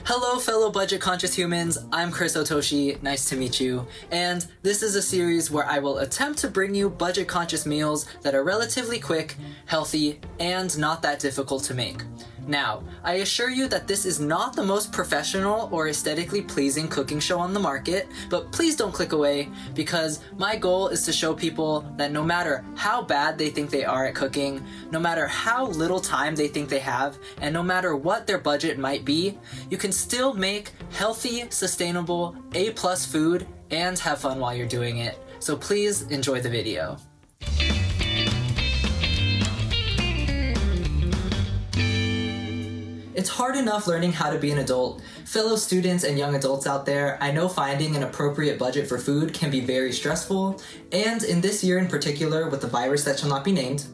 Hello fellow budget-conscious humans, I'm Chris Otoshi, nice to meet you, and this is a series where I will attempt to bring you budget-conscious meals that are relatively quick, healthy, and not that difficult to make. Now, I assure you that this is not the most professional or aesthetically pleasing cooking show on the market, but please don't click away, because my goal is to show people that no matter how bad they think they are at cooking, no matter how little time they think they have, and no matter what their budget might be, you can still make healthy, sustainable, A+ food and have fun while you're doing it. So please enjoy the video. It's hard enough learning how to be an adult. Fellow students and young adults out there, I know finding an appropriate budget for food can be very stressful, and in this year in particular with the virus that shall not be named,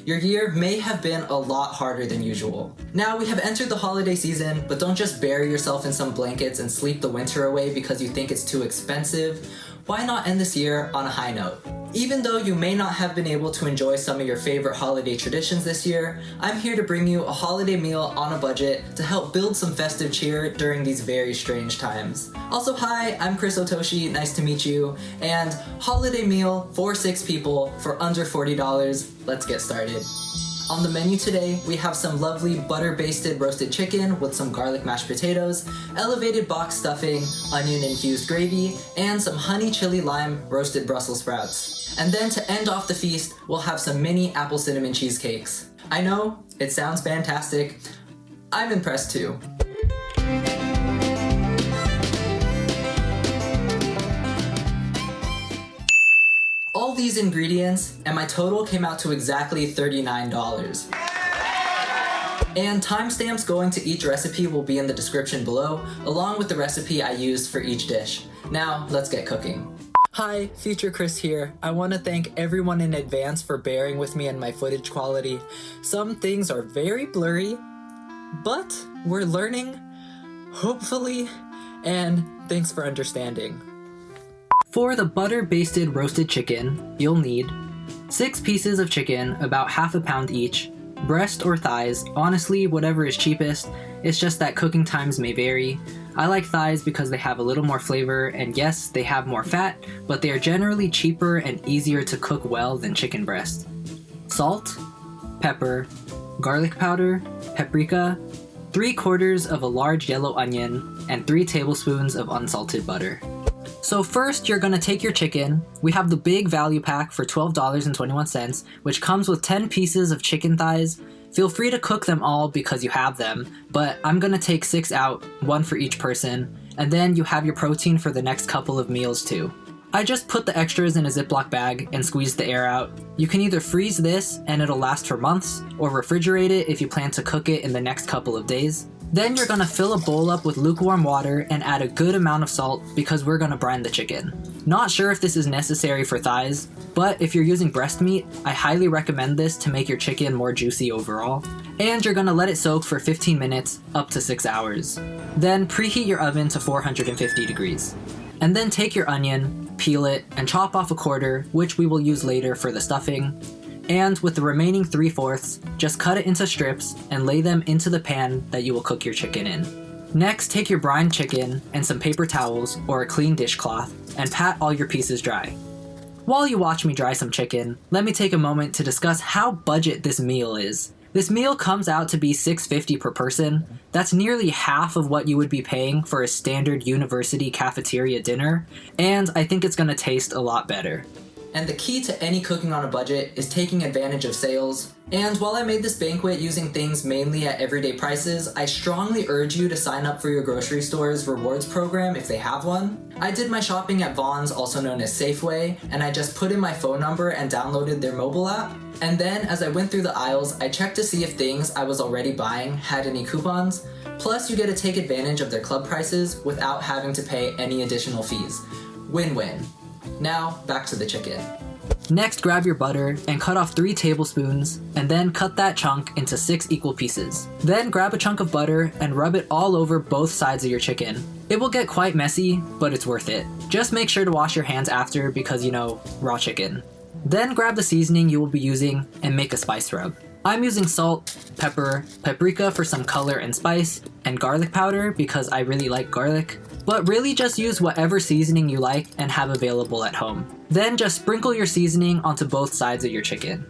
your year may have been a lot harder than usual. Now we have entered the holiday season, but don't just bury yourself in some blankets and sleep the winter away because you think it's too expensive. Why not end this year on a high note? Even though you may not have been able to enjoy some of your favorite holiday traditions this year, I'm here to bring you a holiday meal on a budget to help build some festive cheer during these very strange times. Also, hi, I'm Chris Otoshi, nice to meet you, and holiday meal for 6 people for under $40. Let's get started. On the menu today, we have some lovely butter-basted roasted chicken with some garlic mashed potatoes, elevated box stuffing, onion infused gravy, and some honey chili lime roasted Brussels sprouts. And then to end off the feast, we'll have some mini apple cinnamon cheesecakes. I know, it sounds fantastic. I'm impressed too. All these ingredients, and my total came out to exactly $39. And timestamps going to each recipe will be in the description below, along with the recipe I used for each dish. Now, let's get cooking. Hi, Future Chris here. I want to thank everyone in advance for bearing with me and my footage quality. Some things are very blurry, but we're learning, hopefully, and thanks for understanding. For the butter-basted roasted chicken, you'll need 6 pieces of chicken, about half a pound each, breast or thighs, honestly whatever is cheapest, it's just that cooking times may vary. I like thighs because they have a little more flavor, and yes, they have more fat, but they are generally cheaper and easier to cook well than chicken breast. Salt, pepper, garlic powder, paprika, 3/4 of a large yellow onion, and 3 tablespoons of unsalted butter. So first, you're gonna take your chicken. We have the big value pack for $12.21, which comes with 10 pieces of chicken thighs. Feel free to cook them all because you have them, but I'm gonna take 6 out, 1 for each person, and then you have your protein for the next couple of meals too. I just put the extras in a Ziploc bag and squeezed the air out. You can either freeze this and it'll last for months, or refrigerate it if you plan to cook it in the next couple of days. Then you're gonna fill a bowl up with lukewarm water and add a good amount of salt because we're gonna brine the chicken. Not sure if this is necessary for thighs, but if you're using breast meat, I highly recommend this to make your chicken more juicy overall. And you're gonna let it soak for 15 minutes, up to 6 hours. Then preheat your oven to 450 degrees. And then take your onion, peel it, and chop off a quarter, which we will use later for the stuffing. And with the remaining 3/4, just cut it into strips and lay them into the pan that you will cook your chicken in. Next, take your brined chicken and some paper towels or a clean dishcloth and pat all your pieces dry. While you watch me dry some chicken, let me take a moment to discuss how budget this meal is. This meal comes out to be $6.50 per person. That's nearly half of what you would be paying for a standard university cafeteria dinner, and I think it's gonna taste a lot better. And the key to any cooking on a budget is taking advantage of sales. And while I made this banquet using things mainly at everyday prices, I strongly urge you to sign up for your grocery store's rewards program if they have one. I did my shopping at Vons, also known as Safeway, and I just put in my phone number and downloaded their mobile app. And then as I went through the aisles, I checked to see if things I was already buying had any coupons. Plus, you get to take advantage of their club prices without having to pay any additional fees. Win-win. Now, back to the chicken. Next, grab your butter and cut off 3 tablespoons, and then cut that chunk into 6 equal pieces. Then grab a chunk of butter and rub it all over both sides of your chicken. It will get quite messy, but it's worth it. Just make sure to wash your hands after because, raw chicken. Then grab the seasoning you will be using and make a spice rub. I'm using salt, pepper, paprika for some color and spice, and garlic powder because I really like garlic. But really just use whatever seasoning you like and have available at home. Then just sprinkle your seasoning onto both sides of your chicken.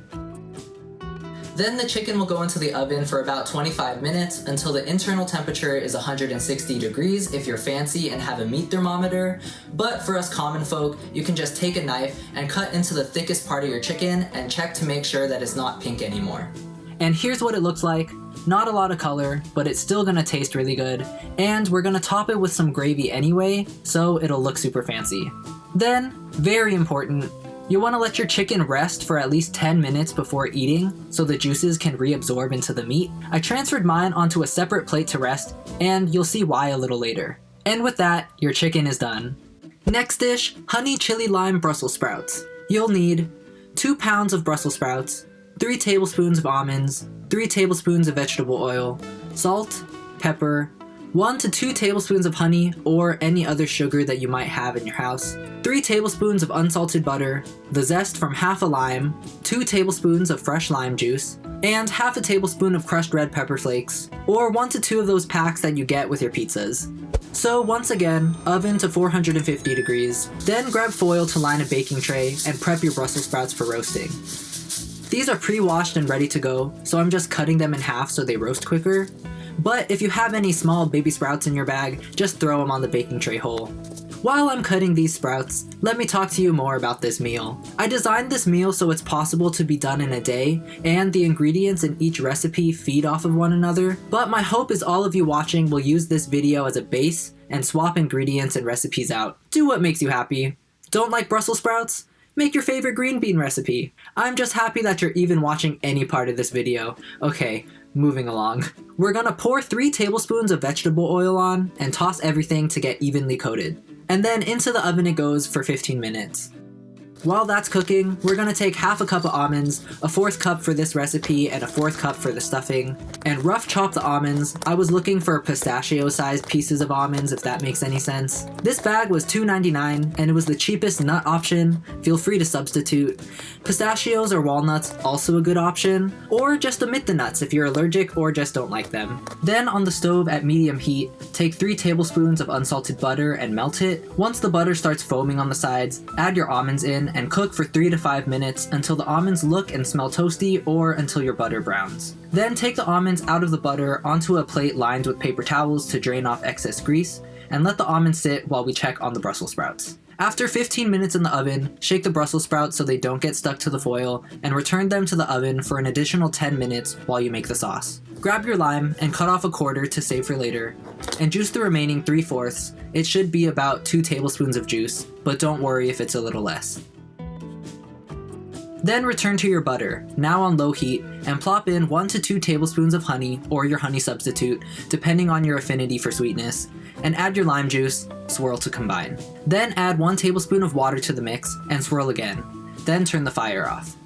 Then the chicken will go into the oven for about 25 minutes until the internal temperature is 160 degrees if you're fancy and have a meat thermometer. But for us common folk, you can just take a knife and cut into the thickest part of your chicken and check to make sure that it's not pink anymore. And here's what it looks like. Not a lot of color, but it's still gonna taste really good. And we're gonna top it with some gravy anyway, so it'll look super fancy. Then, very important, you want to let your chicken rest for at least 10 minutes before eating so the juices can reabsorb into the meat. I transferred mine onto a separate plate to rest, and you'll see why a little later. And with that, your chicken is done. Next dish, honey chili lime Brussels sprouts. You'll need 2 pounds of Brussels sprouts, 3 tablespoons of almonds, 3 tablespoons of vegetable oil, salt, pepper, 1 to 2 tablespoons of honey or any other sugar that you might have in your house, 3 tablespoons of unsalted butter, the zest from half a lime, 2 tablespoons of fresh lime juice, and half a tablespoon of crushed red pepper flakes, or 1 to 2 of those packs that you get with your pizzas. So once again, oven to 450 degrees, then grab foil to line a baking tray and prep your Brussels sprouts for roasting. These are pre-washed and ready to go, so I'm just cutting them in half so they roast quicker. But if you have any small baby sprouts in your bag, just throw them on the baking tray hole. While I'm cutting these sprouts, let me talk to you more about this meal. I designed this meal so it's possible to be done in a day, and the ingredients in each recipe feed off of one another, but my hope is all of you watching will use this video as a base and swap ingredients and recipes out. Do what makes you happy. Don't like Brussels sprouts? Make your favorite green bean recipe. I'm just happy that you're even watching any part of this video. Okay, moving along. We're gonna pour 3 tablespoons of vegetable oil on and toss everything to get evenly coated. And then into the oven it goes for 15 minutes. While that's cooking, we're gonna take half a cup of almonds, a 4th cup for this recipe and a 4th cup for the stuffing, and rough chop the almonds. I was looking for pistachio-sized pieces of almonds, if that makes any sense. This bag was $2.99 and it was the cheapest nut option. Feel free to substitute. Pistachios or walnuts, also a good option, or just omit the nuts if you're allergic or just don't like them. Then on the stove at medium heat, take 3 tablespoons of unsalted butter and melt it. Once the butter starts foaming on the sides, add your almonds in and cook for 3 to 5 minutes until the almonds look and smell toasty or until your butter browns. Then take the almonds out of the butter onto a plate lined with paper towels to drain off excess grease, and let the almonds sit while we check on the Brussels sprouts. After 15 minutes in the oven, shake the Brussels sprouts so they don't get stuck to the foil, and return them to the oven for an additional 10 minutes while you make the sauce. Grab your lime and cut off a quarter to save for later, and juice the remaining 3/4. It should be about 2 tablespoons of juice, but don't worry if it's a little less. Then return to your butter, now on low heat, and plop in 1 to 2 tablespoons of honey or your honey substitute, depending on your affinity for sweetness, and add your lime juice, swirl to combine. Then add 1 tablespoon of water to the mix and swirl again. Then turn the fire off.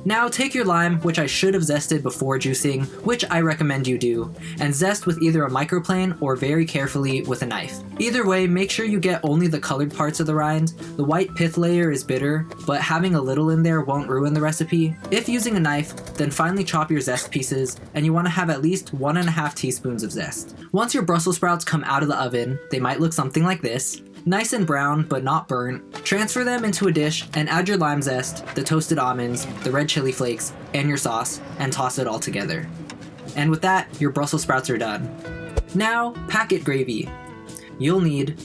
Now take your lime, which I should have zested before juicing, which I recommend you do, and zest with either a microplane or very carefully with a knife. Either way, make sure you get only the colored parts of the rind. The white pith layer is bitter, but having a little in there won't ruin the recipe. If using a knife, then finely chop your zest pieces, and you want to have at least 1.5 teaspoons of zest. Once your Brussels sprouts come out of the oven, they might look something like this. Nice and brown, but not burnt. Transfer them into a dish and add your lime zest, the toasted almonds, the red chili flakes, and your sauce, and toss it all together. And with that, your Brussels sprouts are done. Now, packet gravy. You'll need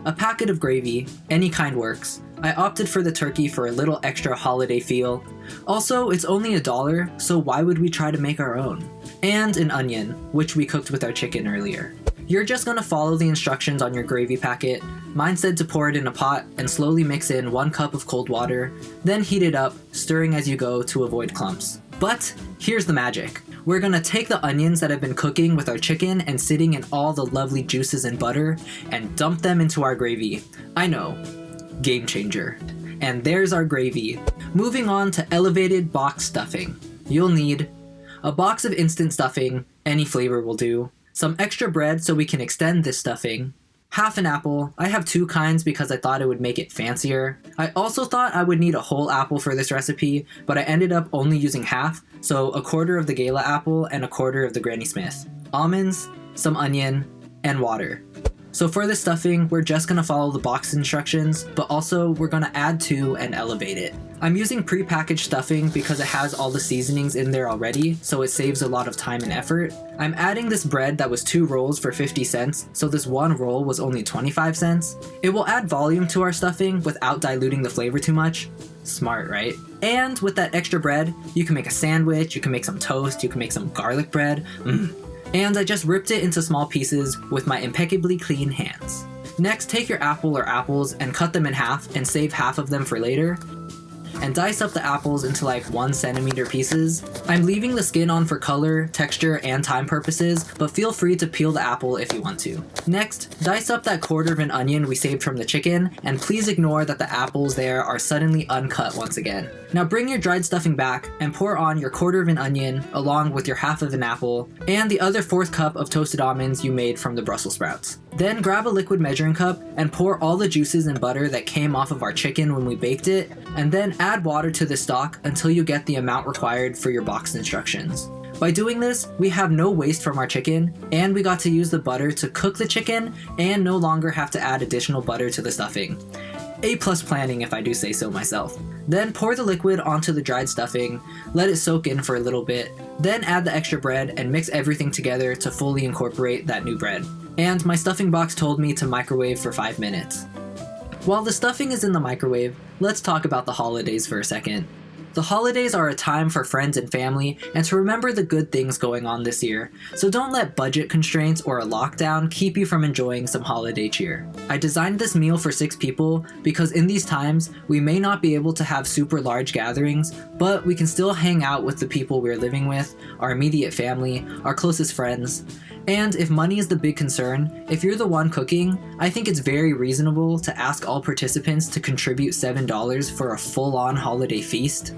a packet of gravy, any kind works. I opted for the turkey for a little extra holiday feel. Also, it's only $1, so why would we try to make our own? And an onion, which we cooked with our chicken earlier. You're just gonna follow the instructions on your gravy packet. Mine said to pour it in a pot and slowly mix in 1 cup of cold water, then heat it up, stirring as you go to avoid clumps. But here's the magic. We're gonna take the onions that have been cooking with our chicken and sitting in all the lovely juices and butter and dump them into our gravy. I know, game changer. And there's our gravy. Moving on to elevated box stuffing. You'll need a box of instant stuffing, any flavor will do, some extra bread so we can extend this stuffing, half an apple. I have 2 kinds because I thought it would make it fancier. I also thought I would need a whole apple for this recipe, but I ended up only using half, so a quarter of the Gala apple and a quarter of the Granny Smith. Almonds, some onion, and water. So for the stuffing, we're just gonna follow the box instructions, but also we're gonna add to and elevate it. I'm using pre-packaged stuffing because it has all the seasonings in there already, so it saves a lot of time and effort. I'm adding this bread that was 2 rolls for 50 cents, so this 1 roll was only 25 cents. It will add volume to our stuffing without diluting the flavor too much. Smart, right? And with that extra bread, you can make a sandwich, you can make some toast, you can make some garlic bread. And I just ripped it into small pieces with my impeccably clean hands. Next, take your apple or apples and cut them in half and save half of them for later. And dice up the apples into like 1 centimeter pieces. I'm leaving the skin on for color, texture, and time purposes, but feel free to peel the apple if you want to. Next, dice up that quarter of an onion we saved from the chicken, and please ignore that the apples there are suddenly uncut once again. Now bring your dried stuffing back and pour on your quarter of an onion along with your half of an apple and the other 1/4 cup of toasted almonds you made from the Brussels sprouts. Then grab a liquid measuring cup and pour all the juices and butter that came off of our chicken when we baked it, and then add water to the stock until you get the amount required for your box instructions. By doing this, we have no waste from our chicken, and we got to use the butter to cook the chicken and no longer have to add additional butter to the stuffing. A+ planning if I do say so myself. Then pour the liquid onto the dried stuffing, let it soak in for a little bit, then add the extra bread and mix everything together to fully incorporate that new bread. And my stuffing box told me to microwave for 5 minutes. While the stuffing is in the microwave, let's talk about the holidays for a second. The holidays are a time for friends and family and to remember the good things going on this year, so don't let budget constraints or a lockdown keep you from enjoying some holiday cheer. I designed this meal for 6 people because in these times, we may not be able to have super large gatherings, but we can still hang out with the people we're living with, our immediate family, our closest friends. And if money is the big concern, if you're the one cooking, I think it's very reasonable to ask all participants to contribute $7 for a full-on holiday feast.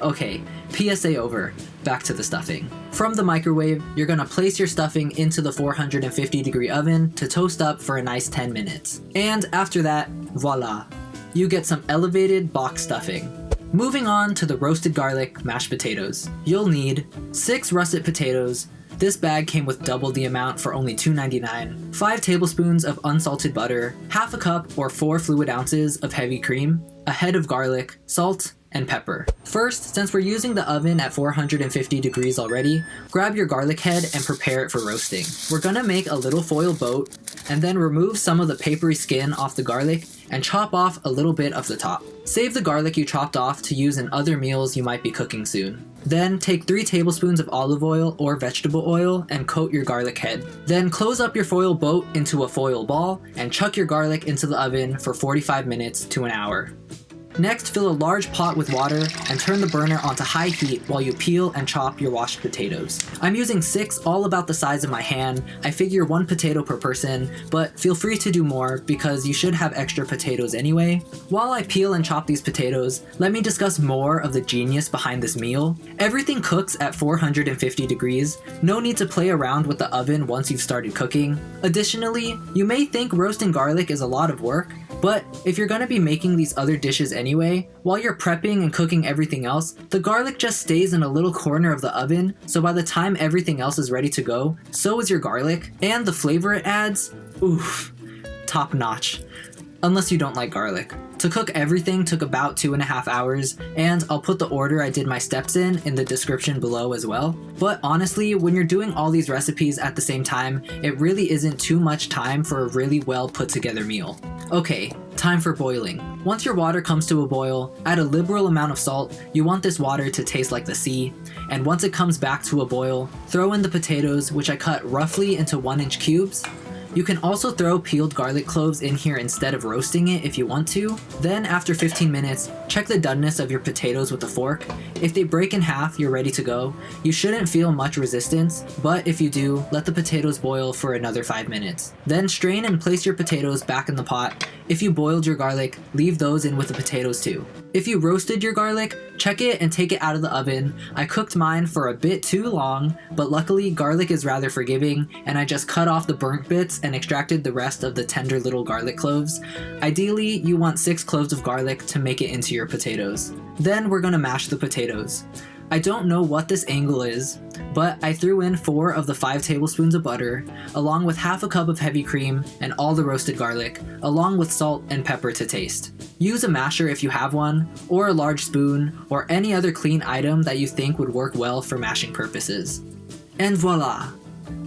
Okay, PSA over. Back to the stuffing. From the microwave, you're gonna place your stuffing into the 450-degree oven to toast up for a nice 10 minutes. And after that, voila, you get some elevated box stuffing. Moving on to the roasted garlic mashed potatoes. You'll need 6 russet potatoes. This bag came with double the amount for only $2.99, 5 tablespoons of unsalted butter, half a cup or 4 fluid ounces of heavy cream, a head of garlic, salt, and pepper. First, since we're using the oven at 450 degrees already, grab your garlic head and prepare it for roasting. We're gonna make a little foil boat, and then remove some of the papery skin off the garlic and chop off a little bit of the top. Save the garlic you chopped off to use in other meals you might be cooking soon. Then take 3 tablespoons of olive oil or vegetable oil and coat your garlic head. Then close up your foil boat into a foil ball and chuck your garlic into the oven for 45 minutes to an hour. Next, fill a large pot with water and turn the burner onto high heat while you peel and chop your washed potatoes. I'm using 6 all about the size of my hand. I figure 1 potato per person, but feel free to do more because you should have extra potatoes anyway. While I peel and chop these potatoes, let me discuss more of the genius behind this meal. Everything cooks at 450 degrees. No need to play around with the oven once you've started cooking. Additionally, you may think roasting garlic is a lot of work, but if you're gonna be making these other dishes anyway, while you're prepping and cooking everything else, the garlic just stays in a little corner of the oven, so by the time everything else is ready to go, so is your garlic, and the flavor it adds, oof, top notch. Unless you don't like garlic. To cook everything took about 2.5 hours, and I'll put the order I did my steps in the description below as well. But honestly, when you're doing all these recipes at the same time, it really isn't too much time for a really well put together meal. Okay, time for boiling. Once your water comes to a boil, add a liberal amount of salt. You want this water to taste like the sea. And once it comes back to a boil, throw in the potatoes, which I cut roughly into 1-inch cubes. You can also throw peeled garlic cloves in here instead of roasting it if you want to. Then after 15 minutes, check the doneness of your potatoes with a fork. If they break in half, you're ready to go. You shouldn't feel much resistance, but if you do, let the potatoes boil for another 5 minutes. Then strain and place your potatoes back in the pot If you boiled your garlic, leave those in with the potatoes too. If you roasted your garlic, check it and take it out of the oven. I cooked mine for a bit too long, but luckily garlic is rather forgiving, and I just cut off the burnt bits and extracted the rest of the tender little garlic cloves. Ideally, you want 6 cloves of garlic to make it into your potatoes. Then we're gonna mash the potatoes. I don't know what this angle is, but I threw in 4 of the 5 tablespoons of butter, along with half a cup of heavy cream and all the roasted garlic, along with salt and pepper to taste. Use a masher if you have one, or a large spoon, or any other clean item that you think would work well for mashing purposes. And voila!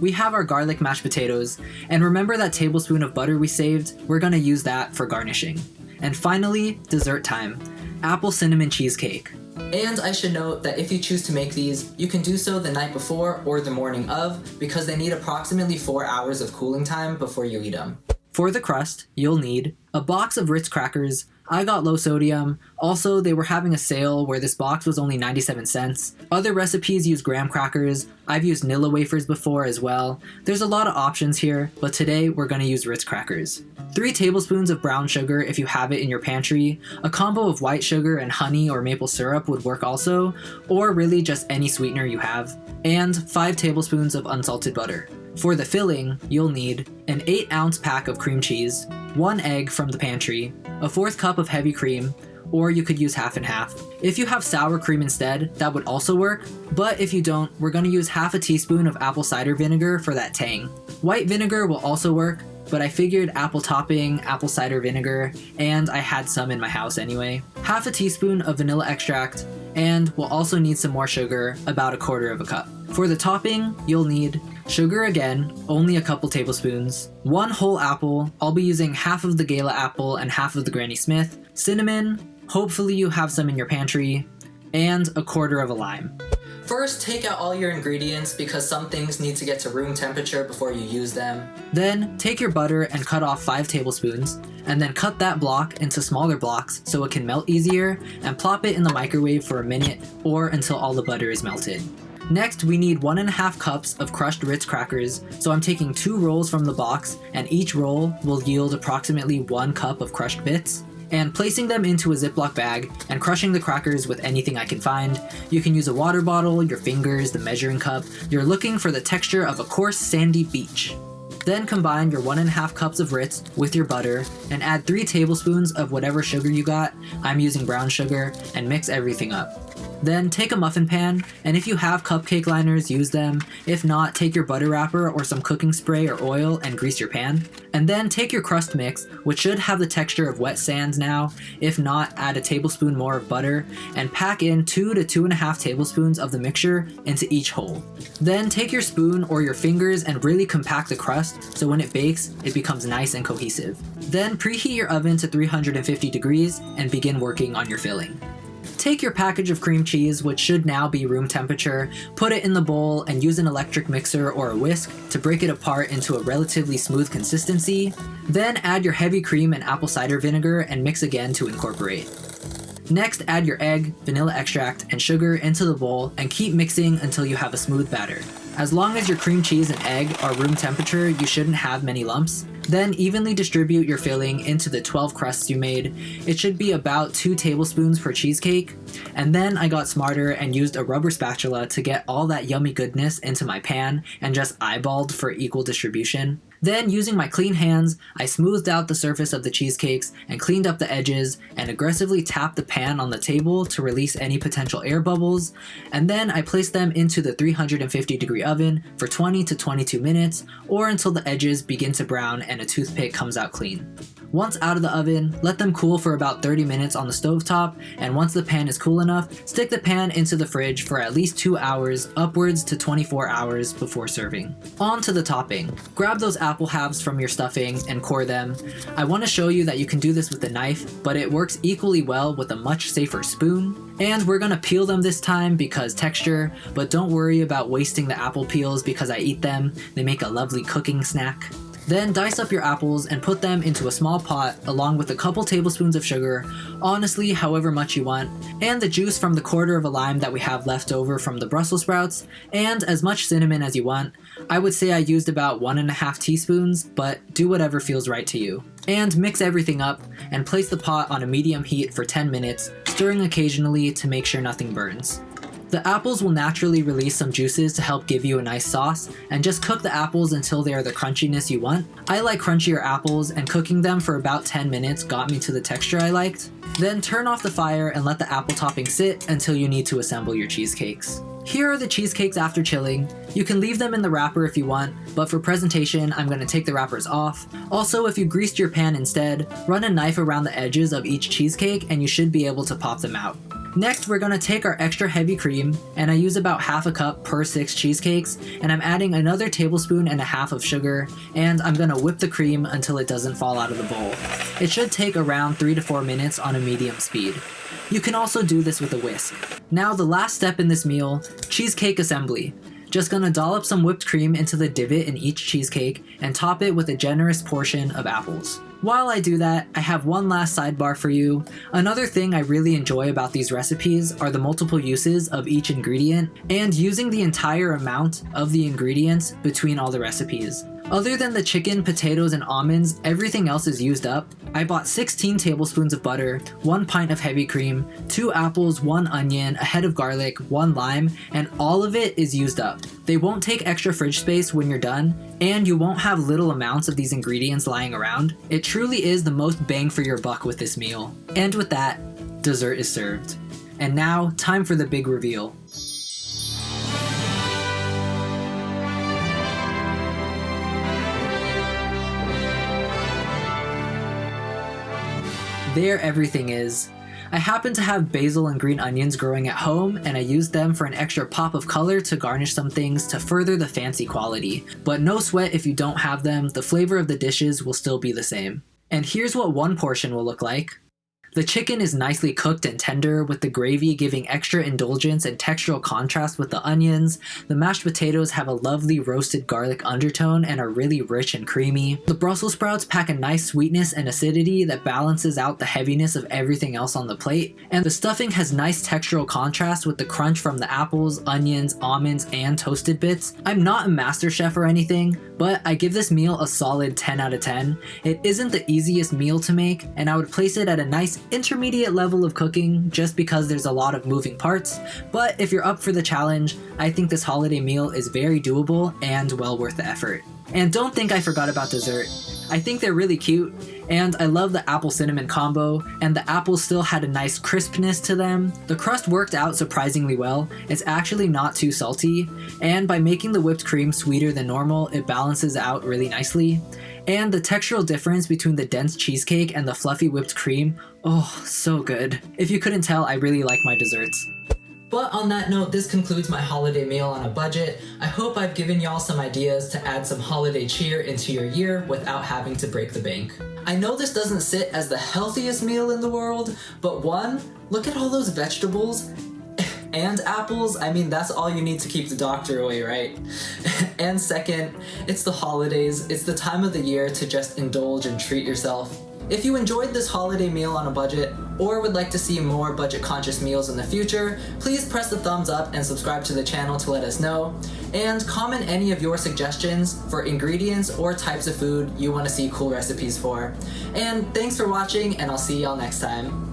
We have our garlic mashed potatoes, and remember that tablespoon of butter we saved? We're gonna use that for garnishing. And finally, dessert time. Apple cinnamon cheesecake. And I should note that if you choose to make these, you can do so the night before or the morning of, because they need approximately 4 hours of cooling time before you eat them. For the crust, you'll need a box of Ritz crackers. I got low sodium. Also, they were having a sale where this box was only 97 cents. Other recipes use graham crackers. I've used Nilla wafers before as well. There's a lot of options here, but today we're gonna use Ritz crackers. 3 tablespoons of brown sugar if you have it in your pantry. A combo of white sugar and honey or maple syrup would work also, or really just any sweetener you have. And 5 tablespoons of unsalted butter. For the filling, you'll need an 8-ounce pack of cream cheese, 1 egg from the pantry, a 1/4 cup of heavy cream, or you could use half and half. If you have sour cream instead, that would also work, but if you don't, we're gonna use half a teaspoon of apple cider vinegar for that tang. White vinegar will also work, but I figured apple topping, apple cider vinegar, and I had some in my house anyway. Half a teaspoon of vanilla extract, and we'll also need some more sugar, about 1/4 cup. For the topping, you'll need sugar again, only a couple tablespoons, 1 whole apple, I'll be using half of the Gala apple and half of the Granny Smith, cinnamon, hopefully you have some in your pantry, and 1/4 lime. First, take out all your ingredients because some things need to get to room temperature before you use them. Then, take your butter and cut off 5 tablespoons, and then cut that block into smaller blocks so it can melt easier, and plop it in the microwave for a minute or until all the butter is melted. Next, we need 1½ cups of crushed Ritz crackers, so I'm taking 2 rolls from the box, and each roll will yield approximately 1 cup of crushed bits, and placing them into a Ziploc bag and crushing the crackers with anything I can find. You can use a water bottle, your fingers, the measuring cup. You're looking for the texture of a coarse sandy beach. Then combine your 1½ cups of Ritz with your butter and add 3 tablespoons of whatever sugar you got. I'm using brown sugar, and mix everything up. Then take a muffin pan, and if you have cupcake liners, use them. If not, take your butter wrapper or some cooking spray or oil and grease your pan. And then take your crust mix, which should have the texture of wet sand now. If not, add a tablespoon more of butter, and pack in 2 to 2½ tablespoons of the mixture into each hole. Then take your spoon or your fingers and really compact the crust so when it bakes, it becomes nice and cohesive. Then preheat your oven to 350 degrees and begin working on your filling. Take your package of cream cheese, which should now be room temperature, put it in the bowl, and use an electric mixer or a whisk to break it apart into a relatively smooth consistency. Then add your heavy cream and apple cider vinegar and mix again to incorporate. Next, add your egg, vanilla extract, and sugar into the bowl and keep mixing until you have a smooth batter. As long as your cream cheese and egg are room temperature, you shouldn't have many lumps. Then evenly distribute your filling into the 12 crusts you made. It should be about 2 tablespoons per cheesecake. And then I got smarter and used a rubber spatula to get all that yummy goodness into my pan and just eyeballed for equal distribution. Then, using my clean hands, I smoothed out the surface of the cheesecakes and cleaned up the edges and aggressively tapped the pan on the table to release any potential air bubbles. And then I placed them into the 350-degree oven for 20 to 22 minutes or until the edges begin to brown and a toothpick comes out clean. Once out of the oven, let them cool for about 30 minutes on the stovetop, and once the pan is cool enough, stick the pan into the fridge for at least 2 hours, upwards to 24 hours before serving. On to the topping. Grab those apple halves from your stuffing and core them. I want to show you that you can do this with a knife, but it works equally well with a much safer spoon. And we're gonna peel them this time because texture, but don't worry about wasting the apple peels because I eat them. They make a lovely cooking snack. Then dice up your apples and put them into a small pot along with a couple tablespoons of sugar, honestly however much you want, and the juice from the 1/4 lime that we have left over from the Brussels sprouts, and as much cinnamon as you want. I would say I used about 1½ teaspoons, but do whatever feels right to you. And mix everything up and place the pot on a medium heat for 10 minutes, stirring occasionally to make sure nothing burns. The apples will naturally release some juices to help give you a nice sauce, and just cook the apples until they are the crunchiness you want. I like crunchier apples, and cooking them for about 10 minutes got me to the texture I liked. Then turn off the fire and let the apple topping sit until you need to assemble your cheesecakes. Here are the cheesecakes after chilling. You can leave them in the wrapper if you want, but for presentation, I'm going to take the wrappers off. Also, if you greased your pan instead, run a knife around the edges of each cheesecake and you should be able to pop them out. Next, we're going to take our extra heavy cream, and I use about half a cup per 6 cheesecakes, and I'm adding another tablespoon and a half of sugar, and I'm going to whip the cream until it doesn't fall out of the bowl. It should take around 3 to 4 minutes on a medium speed. You can also do this with a whisk. Now the last step in this meal, cheesecake assembly. Just gonna dollop some whipped cream into the divot in each cheesecake and top it with a generous portion of apples. While I do that, I have one last sidebar for you. Another thing I really enjoy about these recipes are the multiple uses of each ingredient and using the entire amount of the ingredients between all the recipes. Other than the chicken, potatoes, and almonds, everything else is used up. I bought 16 tablespoons of butter, 1 pint of heavy cream, 2 apples, 1 onion, a head of garlic, 1 lime, and all of it is used up. They won't take extra fridge space when you're done, and you won't have little amounts of these ingredients lying around. It truly is the most bang for your buck with this meal. And with that, dessert is served. And now, time for the big reveal. There everything is. I happen to have basil and green onions growing at home, and I used them for an extra pop of color to garnish some things to further the fancy quality. But no sweat if you don't have them, the flavor of the dishes will still be the same. And here's what one portion will look like. The chicken is nicely cooked and tender, with the gravy giving extra indulgence and textural contrast with the onions. The mashed potatoes have a lovely roasted garlic undertone and are really rich and creamy. The Brussels sprouts pack a nice sweetness and acidity that balances out the heaviness of everything else on the plate. And the stuffing has nice textural contrast with the crunch from the apples, onions, almonds, and toasted bits. I'm not a master chef or anything, but I give this meal a solid 10 out of 10. It isn't the easiest meal to make, and I would place it at a nice intermediate level of cooking just because there's a lot of moving parts, but if you're up for the challenge, I think this holiday meal is very doable and well worth the effort. And don't think I forgot about dessert. I think they're really cute, and I love the apple cinnamon combo, and the apples still had a nice crispness to them. The crust worked out surprisingly well. It's actually not too salty, and by making the whipped cream sweeter than normal, it balances out really nicely. And the textural difference between the dense cheesecake and the fluffy whipped cream, oh, so good. If you couldn't tell, I really like my desserts. But on that note, this concludes my holiday meal on a budget. I hope I've given y'all some ideas to add some holiday cheer into your year without having to break the bank. I know this doesn't sit as the healthiest meal in the world, but one, look at all those vegetables and apples. I mean, that's all you need to keep the doctor away, right? And second, it's the holidays. It's the time of the year to just indulge and treat yourself. If you enjoyed this holiday meal on a budget, or would like to see more budget-conscious meals in the future, please press the thumbs up and subscribe to the channel to let us know. And comment any of your suggestions for ingredients or types of food you want to see cool recipes for. And thanks for watching, and I'll see y'all next time.